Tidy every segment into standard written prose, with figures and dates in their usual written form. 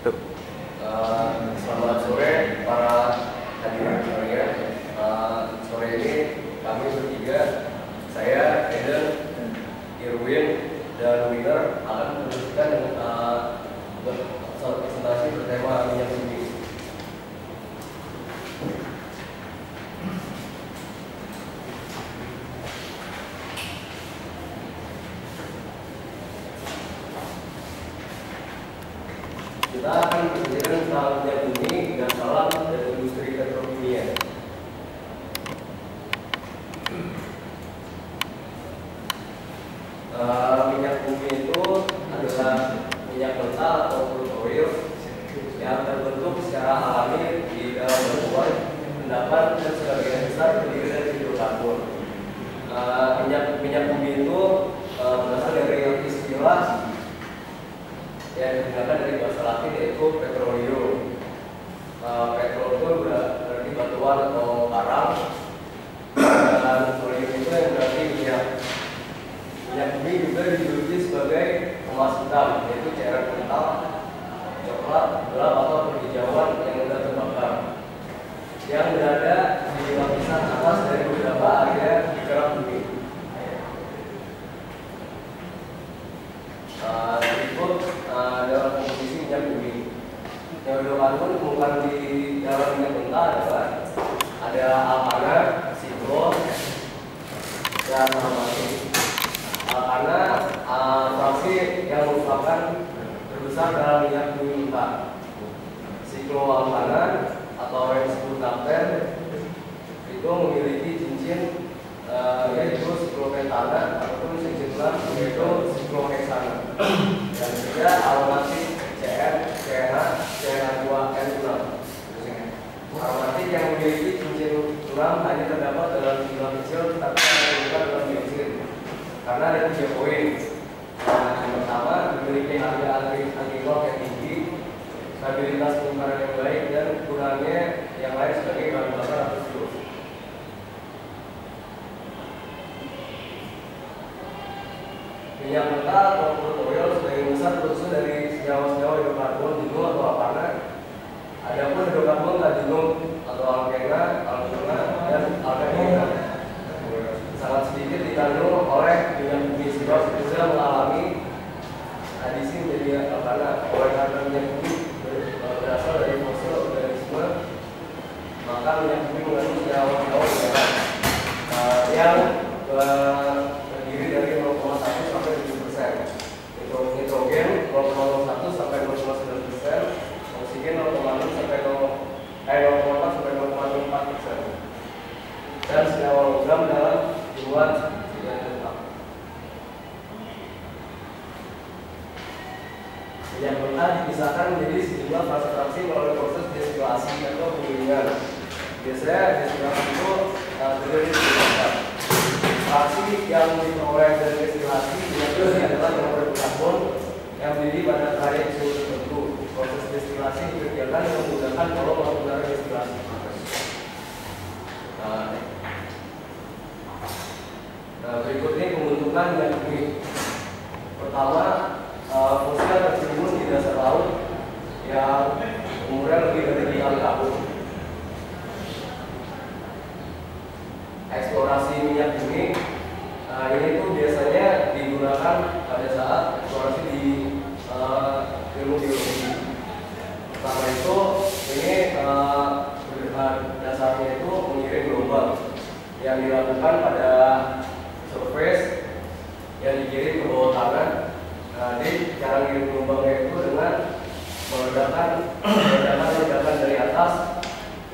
Tuh. Selamat sore para hadirin sekalian. Sore ini kami bertiga, saya, Eden, Irwin, dan Winner akan meneruskan presentasi bertema minyak bumi. Kita akan berbicara tentang minyak bumi dan alam dan industri petrokimia. Minyak bumi itu adalah minyak mentah atau crude oil yang terbentuk secara alami di dalam batuan, endapan, dan sebagian besar terdiri dari hidrokarbon. Minyak bumi itu berasal dari istilah yang digunakan dari bahasa Latin yaitu petroleum. Petrol itu berarti batuan atau karang, dan oleum itu yang berarti minyak. Minyak bumi juga dijuluki sebagai emas hitam, yaitu cairan kental, coklat, gelap atau penghijauan yang mudah terbakar, yang berada di lapisan atas dari beberapa area di kerak bumi. Berikut dalam komposisi minyak bumi. Yang hidrokarbon ditemukan di dalam minyak mentah adalah ada alkana, siklon, dan aromatik. Alkana fraksi yang merupakan terbesar dalam minyak bumi mentah. Sikloalkana atau yang disebut naphthen itu memiliki cincin yaitu siklopentana ataupun cincin yaitu sikloheksana. Dan juga aromatik CN, CH, CH2N6. Aromatik yang memiliki cincin 6 hanya terdapat dalam jumlah kecil tetapi ditemukan dalam bensin karena ada 3 poin. Yang pertama, memiliki harga anti-lock yang tinggi, stabilitas pengukuran yang baik, dan kurangnya yang lain sebagai bahan bakar atau fuel. Minyak mentah atau crude oil sebagian besar tersusun dari senyawa-senyawa hidrokarbon jenuh atau alkana. Adapun hidrokarbon tak jenuh atau alkena, alkena, dan alkena sangat sedikit dikandung oleh minyak bumi sebab bisa mengalami adisi menjadi alkana. Oleh karena minyak bumi berasal dari fosil organisme, maka minyak bumi mengandung senyawa-senyawa yang terdiri dari 0,1 sampai 7%, nitrogen 0,01 sampai 0,9%, oksigen 0,6 sampai 0,4 sampai 0,4%, dan senyawa logam dalam jumlah tidak tetap. Minyak mentah dipisahkan menjadi sejumlah fraksi-fraksi melalui proses destilasi atau penggilingan. Biasanya destilasi itu terdiri dari fraksi yang diperoleh dari destilasi minyak bumi adalah yang berkarbon yang berdiri pada karya suhu tertentu. Proses destilasi dikerjakan dengan menggunakan kolom atau destilasi. Berikut ini pembentukan minyak bumi. Pertama, fosil tertimbun di dasar laut yang umurnya lebih dari 3 tahun. Eksplorasi minyak bumi ini tuh biasanya digunakan pada saat eksplorasi di ilmu geologi. Pertama itu ini dasarnya itu mengirim gelombang yang dilakukan pada surface yang dikirim ke bawah tanah. Jadi cara mengirim gelombangnya itu dengan meledakan dari atas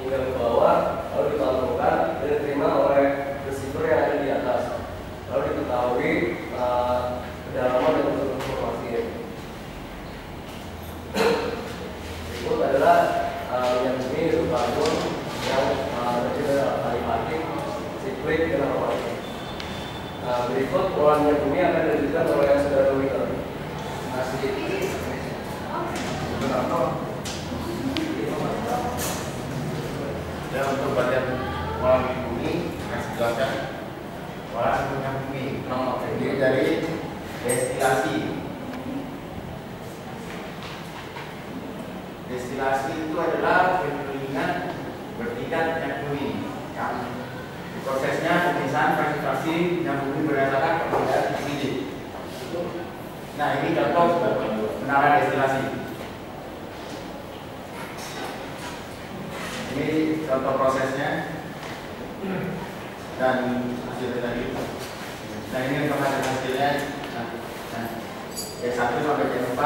hingga ke bawah, lalu dipantulkan dan diterima oleh receiver yang ada di atas, lalu diketahui kedalaman dan bentuk informasinya. Berikut adalah minyak bumi hidrokarbon yang terdiri dari alifatik, siklik, dan aromatik. Berikut pengolahan minyak bumi akan dilanjutkan oleh saudara Winner. Destilasi itu adalah penyulingan bertingkat minyak bumi. Prosesnya pemisahan fraksi-fraksi minyak bumi berdasarkan perbedaan titik. Nah, ini contoh menara destilasi. Ini contoh prosesnya dan hasilnya tadi. Nah, ini informasi hasilnya. C1 sampai C4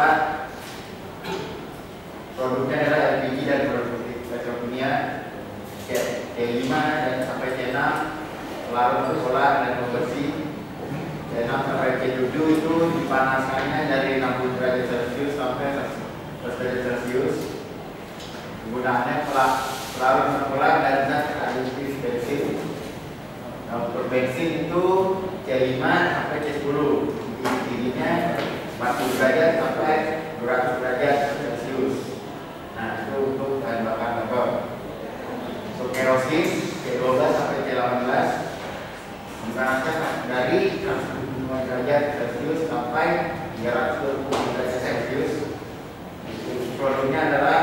produknya adalah LPG dan produk petrokimia. C5 dan sampai C6 larut solar dan pembersih. C6 sampai C7 itu dipanaskannya dari 60 derajat Celcius sampai 100 derajat Celcius. Penggunaannya larut solar dan zat additif bensin. Nah, untuk bensin itu C5 sampai C10, tingginya 40 derajat sampai 200 derajat Celcius. Nah, itu untuk bahan bakar motor. Untuk kerosin C12 sampai C18 dipanaskan dari 105 derajat Celcius sampai 320 derajat Celcius. Produknya adalah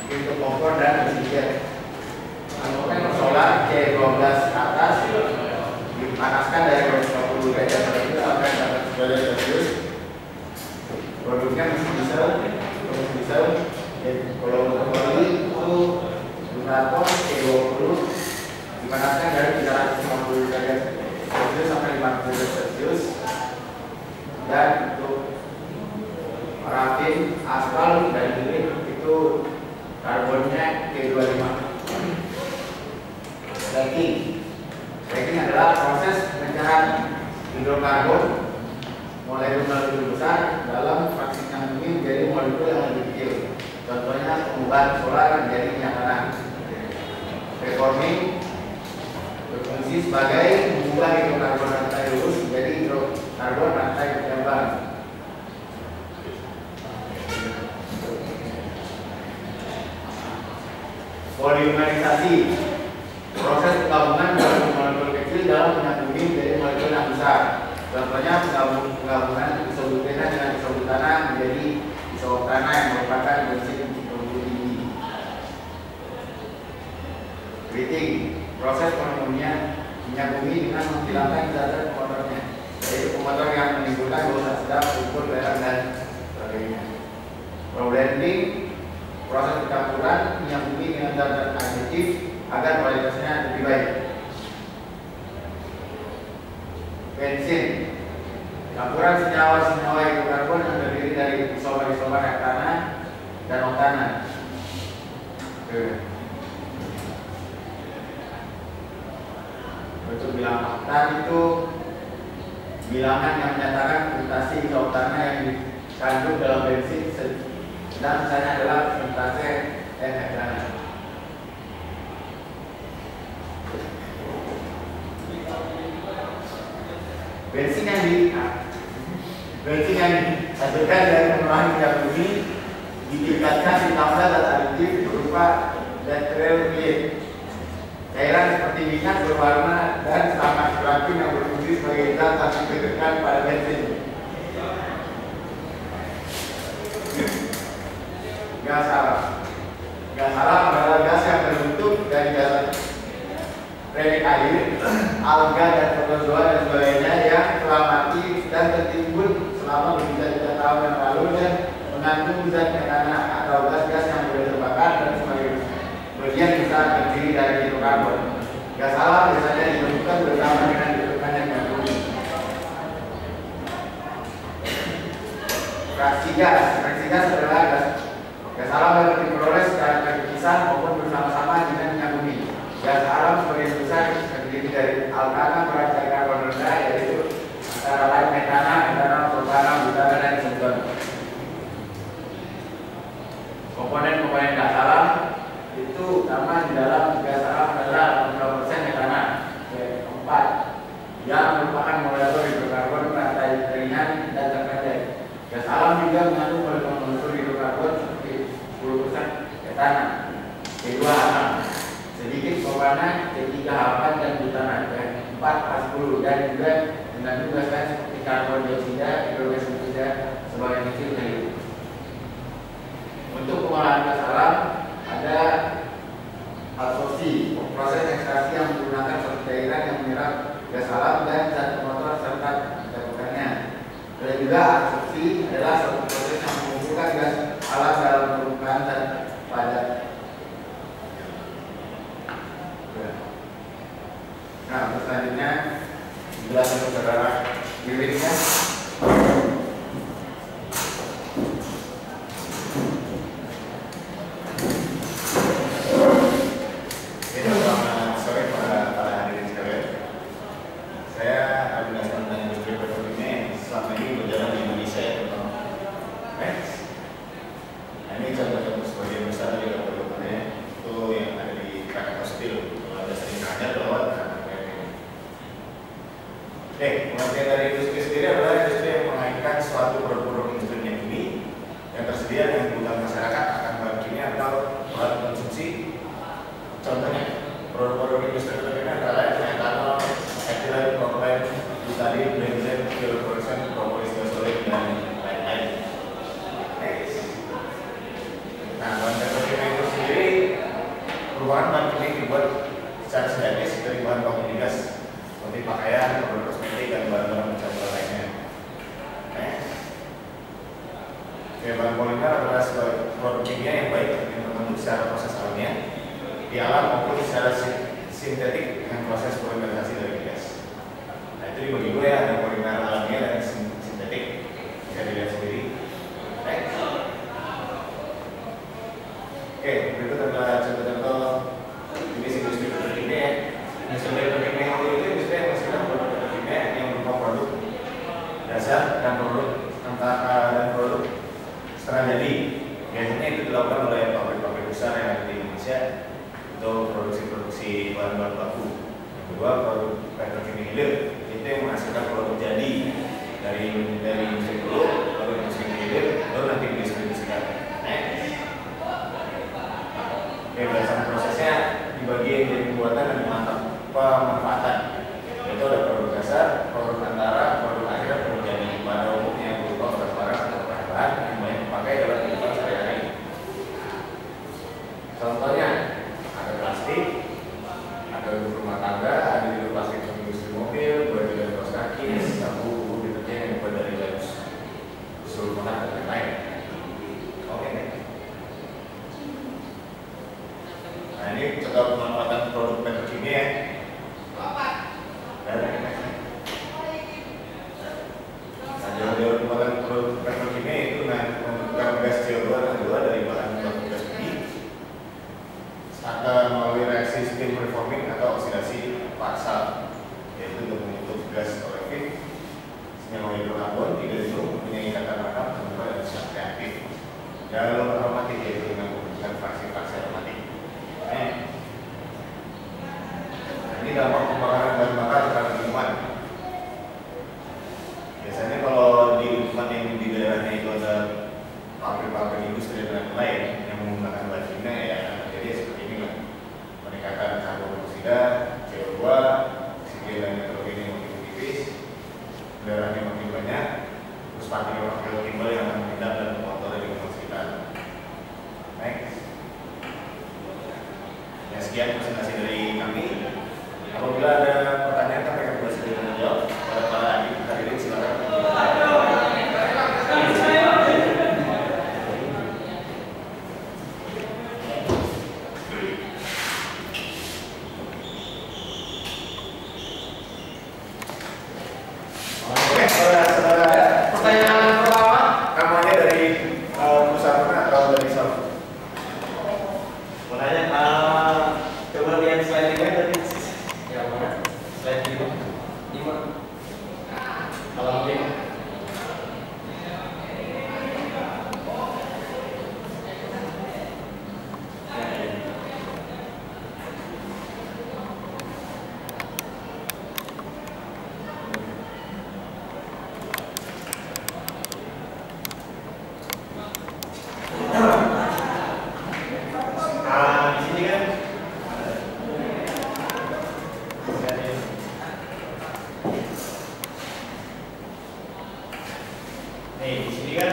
untuk kompor dan mesin. Untuk solar C12 ke atas dipanaskan dari 220 derajat Celcius sampai 100 derajat Celcius. Produknya mesin diesel. Kalau untuk oli itu generator C20 dipanaskan dari 350 derajat Celcius sampai 50 derajat Celcius. Dan untuk parafin, aspal dan lilin itu karbonnya C25. Stacking adalah proses pemecahan hidrokarbon mulai molekul besar dalam fraksi minyak bumi menjadi molekul yang lebih kecil. Contohnya pengubahan solar menjadi minyak tanah. Reforming berfungsi sebagai mengubah hidrokarbon rantai lurus menjadi hidrokarbon rantai bercabang. Polimerisasi, proses penggabungan molekul kecil dalam minyak bumi menjadi molekul yang besar. Contohnya penggabungan isobutena dengan isobutana menjadi isoktana yang merupakan bensin bermutu tinggi. Treating, proses pengamunian minyak bumi dengan menghilangkan zat pemotornya, yaitu pemotor yang menimbulkan bau tak sedap, sulfur, garam dan sebagainya. Blending, proses pencampuran minyak bumi dengan zat aditif agar kualitasnya lebih baik. Bensin, campuran senyawa hidrokarbon yang terdiri dari isomer hektana dan oktana. Untuk bilangan oktan itu bilangan yang menyatakan presentasi isoktana yang dikandung dalam bensin, sedang misalnya adalah presentasi hektana. Bensin yang dihasilkan dari pengolahan minyak bumi ditingkatkan ditambah zat aditif berupa detergent. Cairan seperti minyak berwarna dan sama beracun yang berfungsi sebagai zat yang ditekan pada bensin. Gas alam. Gas alam adalah gas yang terbentuk dari gas relik air, alga dan protozoa dan sebagainya yang telah mati dan tertimbun selama berjuta-juta tahun yang lalu dan mengandung zat metana atau gas-gas yang mudah terbakar dan sebagian besar terdiri dari hidrokarbon. Gas alam biasanya ditemukan bersama dengan ditemukannya minyak bumi. Fraksi gas adalah gas alam dapat diperoleh secara terpisah maupun bersama-sama dengan minyak bumi. Gas alam sebagian besar terdiri dari alkana berat karbon rendah, yaitu antara lain metana, propana, butana, dan isoton. Komponen gas alam itu utama di dalam gas alam adalah 80% metana, 4 yang merupakan molekul hidrokarbon rantai ringan dan terpendek. Gas alam juga mengandung molekul hidrokarbon seperti 10% metana, C2 sedikit propana, C3H4 dan butana, dan 4H10 dan juga mengandung gas seperti karbon dioksida, hidrogen sulfida sebagai kecil dari. Untuk pengolahan polimer adalah sebuah produk kimia yang baik yang terbentuk secara proses alamiah di alam maupun secara sintetik dengan proses polimerisasi dari gas. Nah itu dibagi dua ya, ada polimer alamiah dan sintetik. Bisa dilihat sendiri. Next. Oke, berikut adalah contoh-contoh jenis industri petrokimia ya. Industri petrokimia itu industri yang menghasilkan produk petrokimia yang berupa produk dasar dan produk setengah jadi. Biasanya itu dilakukan oleh pabrik-pabrik besar yang ada di Indonesia untuk produksi bahan-bahan baku. Yang kedua, produk petrokimia hilir itu yang menghasilkan produk jadi dari industri dulu, lalu industri hilir, baru nanti didistribusikan. Oke, berdasarkan prosesnya dibagi jadi pembuatan dan pemanfaatan. Itu ada produk dasar, produk antara, produk akhir, produk jadi. Pada umumnya berupa barang-barang atau bahan yang banyak dipakai dalam kehidupan sehari-hari. Contohnya ada plastik, ada untuk rumah tangga, ada juga plastik untuk industri mobil, baju dan kaos kaki, sabun, buku, deterjen yang dibuat dari lem, seluruh bahan dan lain-lain. Oke. Nah ini contoh pemanfaatan produk petrokimia. Jalur pembuatan produk petrokimia itu menentukan gas CO2 dan CO2 dari bahan baku gas bumi akan melalui reaksi steam reforming atau oksidasi paksa, yaitu untuk membentuk gas olefin senyawa hidrokarbon tidak mempunyai ikatan rakam dan zat reaktif. Jalur aromatik yaitu dengan menggunakan fraksi-fraksi aromatik. Ini dampak pembakaran bahan bakar terhadap lingkungan. Biasanya kalau di lingkungan yang di daerahnya itu ada pabrik-pabrik industri dan lain yang menggunakan bahan kimia ya, jadi seperti ini lah. Peningkatan karbon dioksida, CO2, oksigen dan nitrogen yang makin tipis, udaranya makin banyak, terus partikel timbul yang akan mengendap dan mengotori lingkungan sekitar. Next. Ya sekian presentasi dari kami. Apabila ada pertanyaan kami akan berusaha menjawab. Pada para adik hadirin silakan. Pertanyaan pertama, namanya dari perusahaan mana atau dari Sol? Mau nanya, coba lihat slide ini tadi. Yang mana? Slide 5. Kalau mungkin. Nih, di sini kan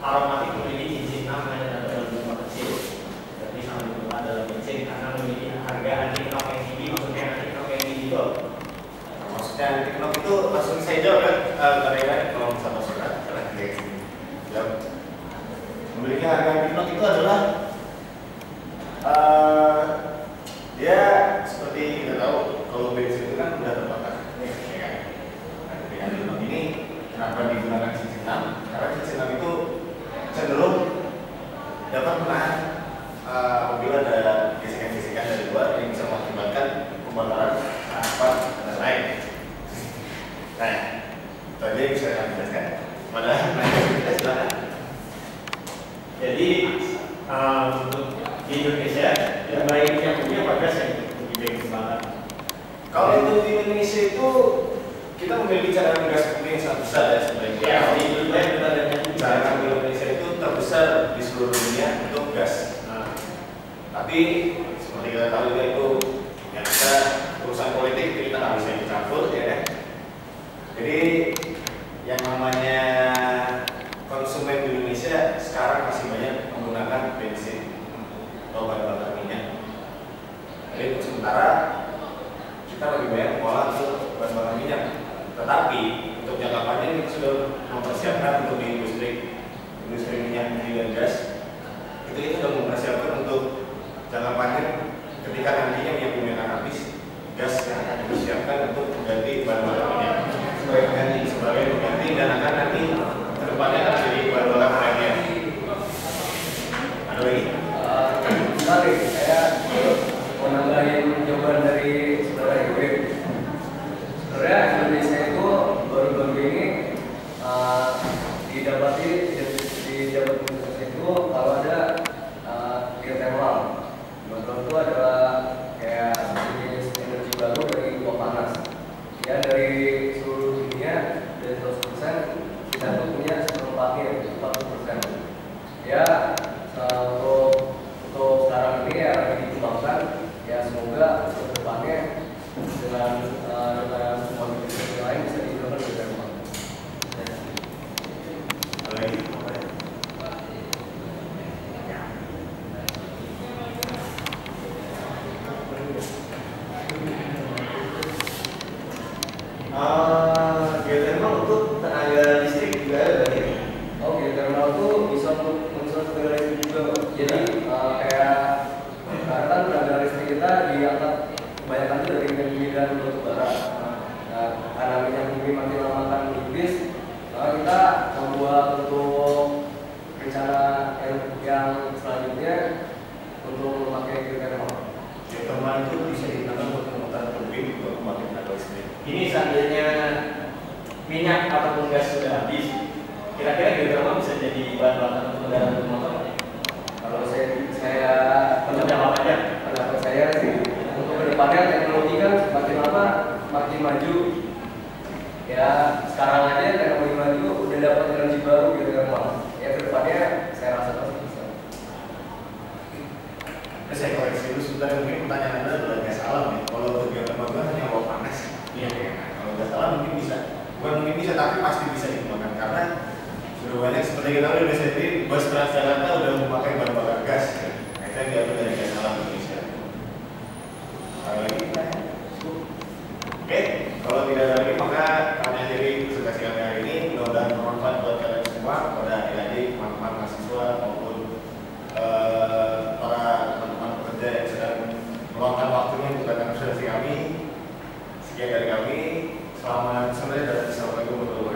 aromatik memiliki izin namanya dalam jumlah kecil. Jadi sambil ada izin karena memiliki harga anti-knock yang tinggi. Maksudnya anti-knock yang tinggi itu? Maksudnya anti-knock itu langsung saya jawab kan? Karena kalau sama surat, karena dia jawab. Memiliki harga anti-knock itu adalah dia seperti kita tahu kalau bensin itu kan udah terbakar, ya kan? Nah, dengan anti-knock ini kenapa digunakan cincin 6? Karena cincin 6 itu cenderung dapat menahan apabila ada gesekan-gesekan dari luar yang bisa mengakibatkan pembakaran asap dan lain. Nah, itu aja yang bisa kami jelaskan. Padahal kita silakan. Jadi untuk di Indonesia yang baiknya punya apa gas yang lebih baik dikembangkan? Kalau untuk di Indonesia itu kita memiliki cadangan gas bumi yang sangat besar ya sebenarnya. Ya, di Indonesia kita ada cadangan di Indonesia itu terbesar di seluruh dunia untuk gas. Nah, Tapi seperti kita tahu juga itu ya kita urusan politik itu kita nggak bisa ikut campur ya kan. Jadi yang namanya konsumen di Indonesia sekarang masih banyak menggunakan bensin atau bahan bakar minyak. Jadi untuk sementara kita lebih banyak mengolah untuk bahan bakar minyak. Tetapi untuk jangka panjang kita sudah mempersiapkan untuk di industri ya untuk sekarang ini ya lagi dikembangkan, ya semoga ke depannya dengan semua bisnis yang lain bisa digunakan lebih gampang. Geothermal untuk tenaga listrik juga ada ya? Oh, geothermal itu bisa untuk unsur tenaga listrik juga, Pak. Jadi kayak karena kan tenaga listrik kita diangkat kebanyakan itu dari minyak bumi dan batu bara. Nah, karena minyak bumi makin lama akan menipis, kita membuat untuk rencana yang selanjutnya untuk memakai geothermal. Geothermal itu bisa digunakan untuk memutar turbin untuk membangkit tenaga listrik. Ini seandainya minyak ataupun gas sudah habis, kira-kira geothermal bisa jadi bahan bakar untuk kendaraan bermotor? Kalau saya Pendapat aja. pendapat saya sih untuk kedepannya teknologi kan makin lama makin maju. Ya sekarang aja teknologi maju udah dapat energi baru gitu kan, Pak. Ya kedepannya saya rasa pasti bisa. Terus saya koreksi dulu sebentar, mungkin pertanyaan Anda adalah gas alam ya. Kalau untuk geothermal itu hanya bawah panas. Iya. Kalau gas alam mungkin bisa, bukan mungkin bisa, tapi pasti bisa digunakan karena sudah banyak seperti kita tahu di Indonesia ini bus Transjakarta udah memakai bahan bakar gas. Kita diambil dari gas alam Indonesia. Ada lagi? Oke, kalau tidak ada lagi maka kami akhiri presentasi kami hari ini. Mudah-mudahan bermanfaat buat kalian semua, pada adik-adik, teman-teman mahasiswa maupun para teman-teman pekerja yang sedang meluangkan waktunya untuk datang ke presentasi kami. Sekian dari kami. Selamat sore dan assalamualaikum warahmatullahi wabarakatuh.